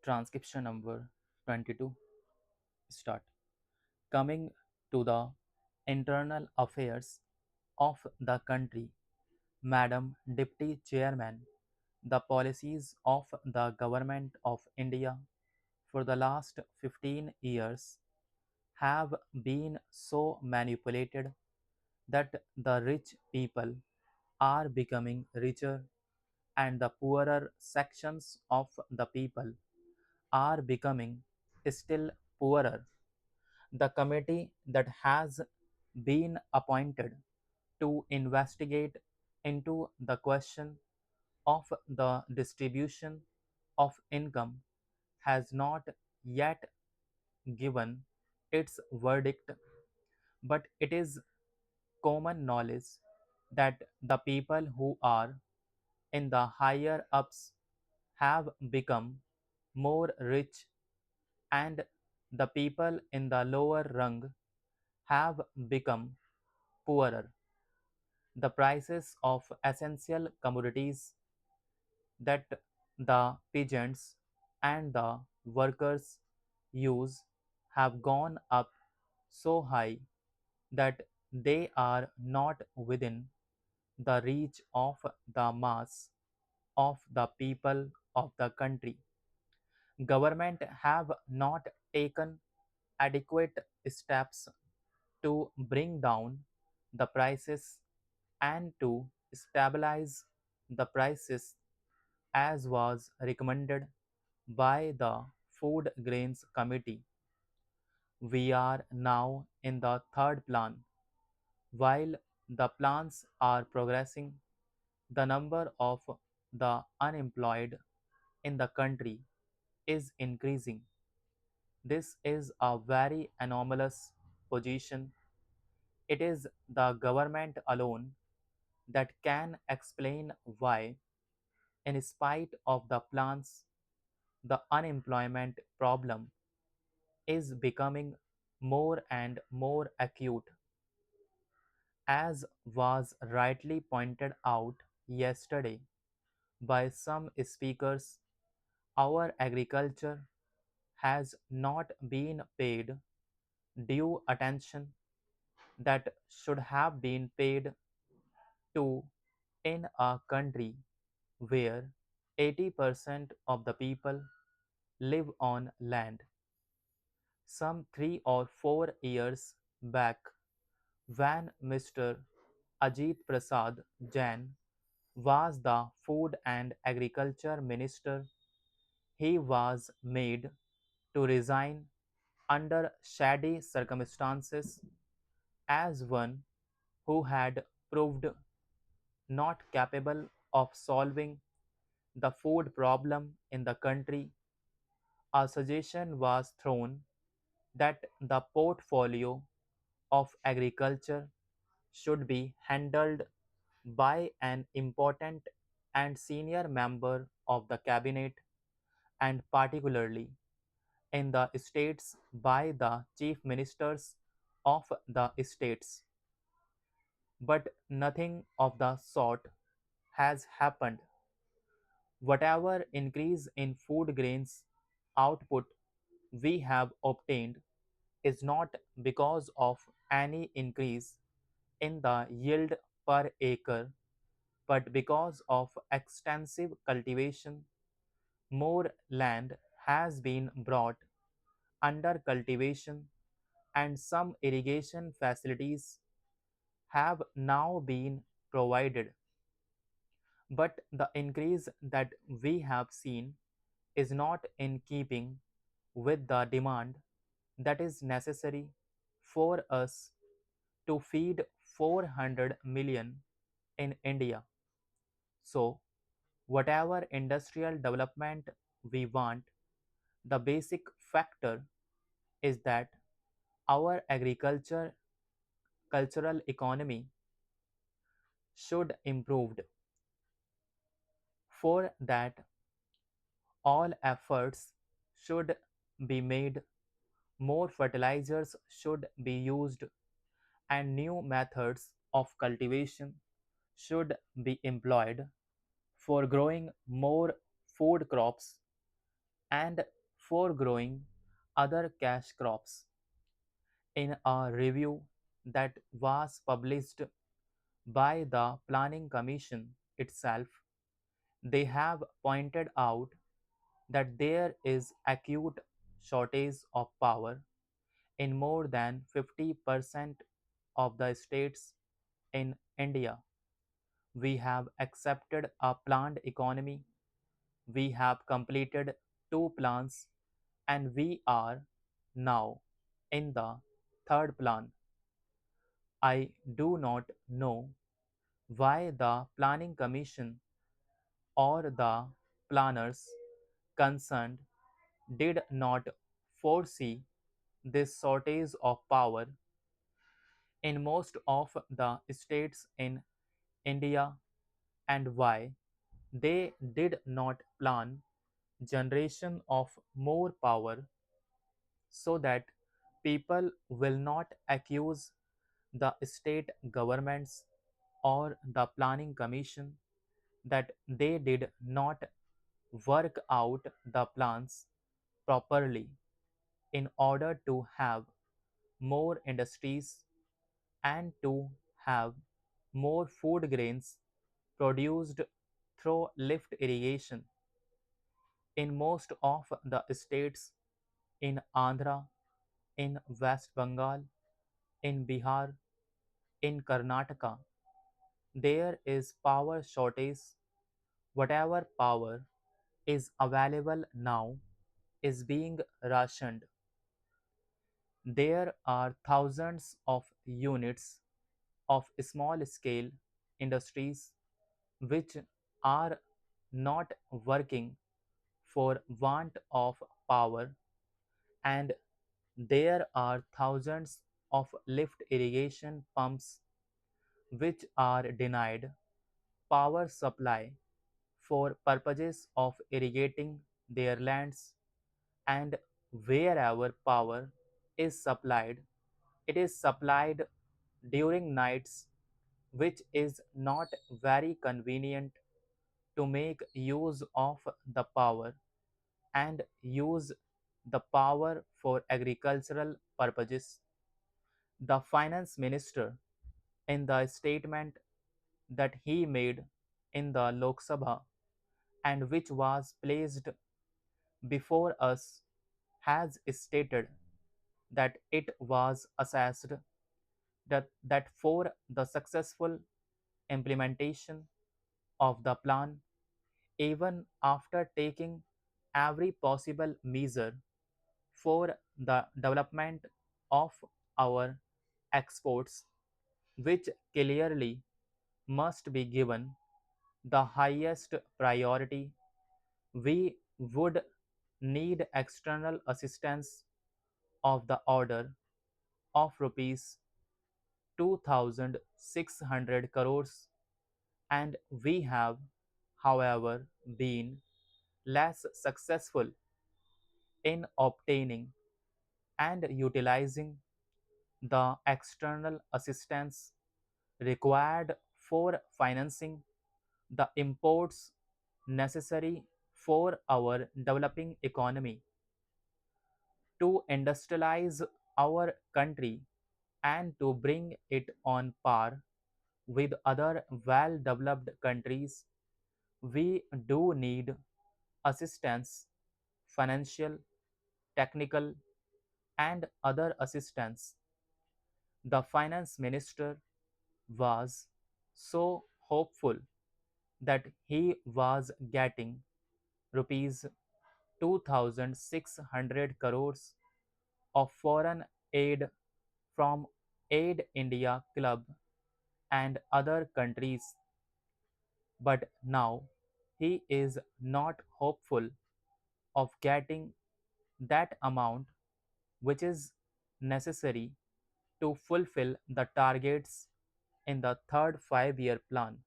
Transcription number 22. Start. Coming to the internal affairs of the country, Madam Deputy Chairman, the policies of the Government of India for the last 15 years have been so manipulated that the rich people are becoming richer and the poorer sections of the people are becoming still poorer. The committee that has been appointed to investigate into the question of the distribution of income has not yet given its verdict, but it is common knowledge that the people who are in the higher ups have become more rich and the people in the lower rung have become poorer. The prices of essential commodities that the peasants and the workers use have gone up so high that they are not within the reach of the mass of the people of the country. Government have not taken adequate steps to bring down the prices and to stabilize the prices as was recommended by the Food Grains Committee. We are now in the third plan. While the plans are progressing, the number of the unemployed in the country is increasing. This is a very anomalous position. It is the government alone that can explain why, in spite of the plans, the unemployment problem is becoming more and more acute. As was rightly pointed out yesterday by some speakers, our agriculture has not been paid due attention that should have been paid to in a country where 80% of the people live on land. Some 3 or 4 years back, when Mr. Ajit Prasad Jain was the Food and Agriculture Minister, he was made to resign under shady circumstances as one who had proved not capable of solving the food problem in the country. A suggestion was thrown that the portfolio of agriculture should be handled by an important and senior member of the cabinet, and particularly in the states by the chief ministers of the states. But nothing of the sort has happened. Whatever increase in food grains output we have obtained is not because of any increase in the yield per acre, but because of extensive cultivation. More land has been brought under cultivation, and some irrigation facilities have now been provided. But the increase that we have seen is not in keeping with the demand that is necessary for us to feed 400 million in India. So, whatever industrial development we want, the basic factor is that our cultural economy should improved. For that, all efforts should be made, more fertilizers should be used, and new methods of cultivation should be employed for growing more food crops, and for growing other cash crops. In a review that was published by the Planning Commission itself, they have pointed out that there is acute shortage of power in more than 50% of the states in India. We have accepted a planned economy. We have completed two plans and we are now in the third plan. I do not know why the Planning Commission or the planners concerned did not foresee this shortage of power in most of the states in India and why they did not plan generation of more power so that people will not accuse the state governments or the planning commission that they did not work out the plans properly in order to have more industries and to have more food grains produced through lift irrigation in most of the states in Andhra, in West Bengal, in Bihar, in Karnataka. There is power shortage. Whatever power is available now is being rationed. There are thousands of units of small scale industries which are not working for want of power, and there are thousands of lift irrigation pumps which are denied power supply for purposes of irrigating their lands, and wherever power is supplied, it is supplied during nights, which is not very convenient to make use of the power and use the power for agricultural purposes. The finance minister, in the statement that he made in the Lok Sabha and which was placed before us, has stated that it was assessed that for the successful implementation of the plan, even after taking every possible measure for the development of our exports, which clearly must be given the highest priority, we would need external assistance of the order of rupees 2,600 crores, and we have, however, been less successful in obtaining and utilizing the external assistance required for financing the imports necessary for our developing economy to industrialize our country and to bring it on par with other well developed countries. We do need assistance, financial, technical, and other assistance. The finance minister was so hopeful that he was getting rupees 2,600 crores of foreign aid from Aid India Club and other countries, but now he is not hopeful of getting that amount which is necessary to fulfill the targets in the third 5 year plan.